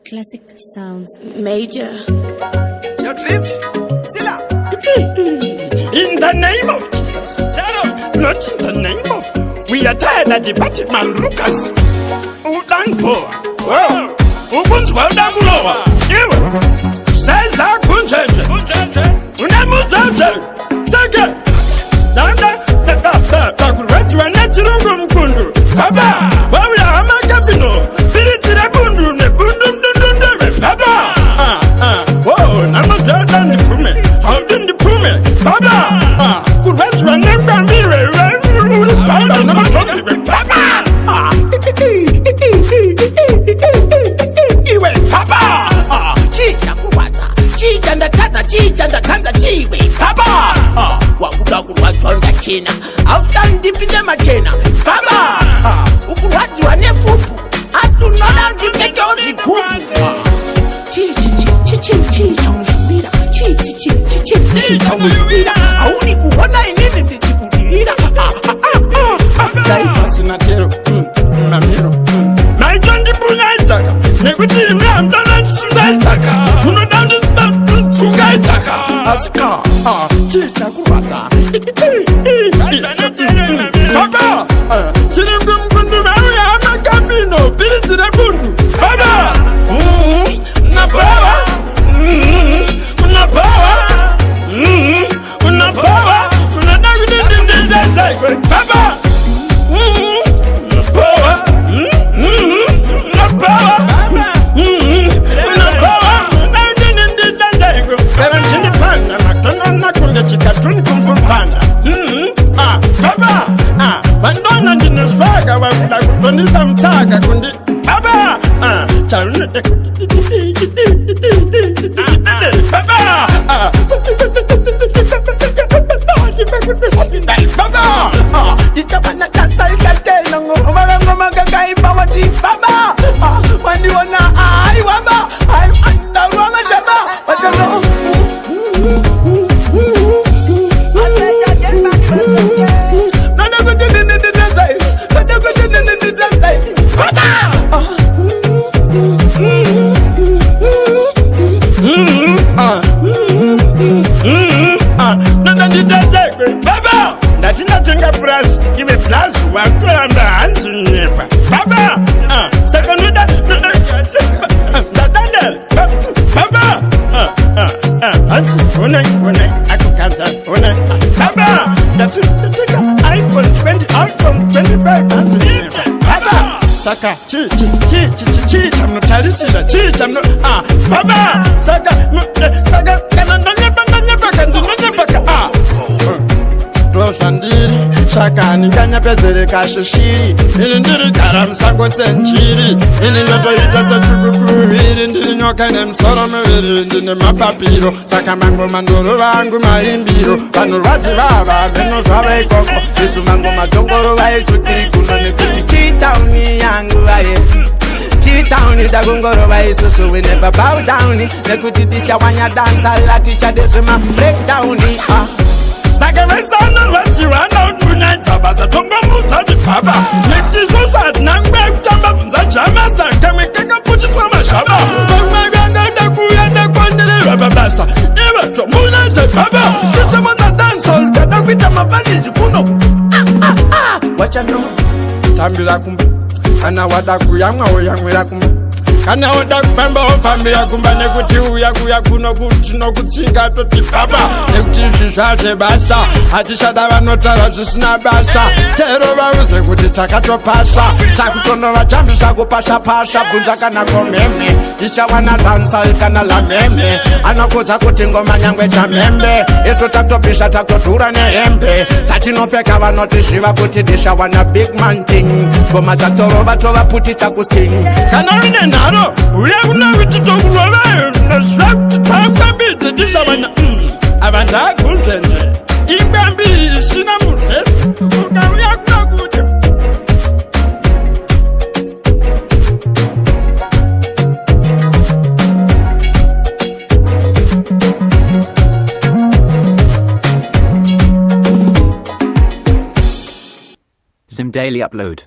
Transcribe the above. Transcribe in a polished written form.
Classic sounds. Major. Your drift? Silla. In the name of Jesus. Not in the name of. We are tired of departed man Lucas. Udanpo. Wow. Ubunzwa udagulowa. Iwe. Seza kunjeje. Unamuzaje. Sege. Danda. Bakurwatu wa netirungu mkundu. Baba. Wawi ya amakafino. Biritire bundu ne bundu mdundundu. Baba. Whoa. Namuzaje ndipume. Haudu ndipume. Baba. Kurwatu wa nekwambire. Baba. Namuzaje. Baba. Iwe papa. Chicha kuwata. Chicha ndataza. Chicha ndatanza chiwe. Papa. Wakuda kurwatu wa china. Auftan dipinde machena. Papa. Ukurwatu wa nefupu. Atu nola ndipeke ozi pupu. Chicha mshubira. Chicha mshubira. Hauni kuhona inini nditibudira. Daipasi na tero. Mamiro. Naitondi bunaitaka. Nekuti imea mdana tsundaitaka. Unodandi tsungaitaka. Asika. Chicha kuwata. Papa. Chirimbu mkundu mawe ama kafino. Biritire bundu. Papa. Unapawa. Unapawa. Unapawa. Unadagudindindindazai. Papa. Unapawa. Unapawa. Unapawa. Unadagudindindazai. Pera mchini panda. Maktono nakunga chikatuni kumfupanda. Papa. Bandona ndineswaga wakuda kutonisa mtaka kundi. Papa. Charune. Papa. Baba, itabana kata ikatela ngoma ngoma gagai bawati baba. Wani wana ai waba, ai anda wama shaba. Wadano. Nana kudindindindindazai. Nana kudindindindindazai. Baba. Baba, ndatina tenga brush, iwe brush wakulamba hansi nyepa. Baba, sakanuda, dadanda, baba, hansi, unai, akukanza, unai. Baba, ndatina tenga iPhone 25 hansi nyepa. Baba, saka, chi, chamno tarisida, chi, chamno, baba, saka, kananda nyepa, kanzi nyepa, Rosandiri, shakani kanya pezere kashishiri. Ili ndiri kara msango senchiri. Ili nyoto itasa chukukuri. Ndiri nyoka ne msoro mwiri. Ndiri mapapiro. Saka mango mandoro wangu maimbiro. Wanu wazi baba, meno zwawe koko. Isu mango matongoro wae chutiri kuno nikuti chitauni yangu wae. Chitauni da gongoro wae susu we never bow down. Nekuti disha wanya dansa la teacher desima breakdown. Sakawezana wachiwana unaita basa tongo mutadi papa. Nektiso sad nangbe kuchamba funza chama. Sakamekeka puchiswa mashaba. Maganga dakuyende kwandele wababasa. Iwe tomunaita papa. Kisa wana dancehall kada kuita mavani jikuno. Wachano tambila kumbu. Kana wada kuyamwa oyamwila kumbu. Kana wada kufamba ofambila kumba. Nekuti uya kuno kutino kutsinga toti papa. Nekuti shishaze basa. Hatishada vanotara zvisina basa. Tero vauze kuti takatopasa. Takutono vachambisa kupasha. Bvunza kana komeme. Isha wana dansa kana la meme. Anakodza kuti ngoma nyangwe chamembe. Eso taktopisha taktotura nehembe. Tatinopeka vanotishiva kuti disha wana big man thing. Ngoma taktoro vatova puti takusting. Kana wine naro. Uya una wititokulwa naswakuti takwambidze dishavana avanda akunzenje ingambi isina mutesi ukauya kuda kuti Zim Daily Upload.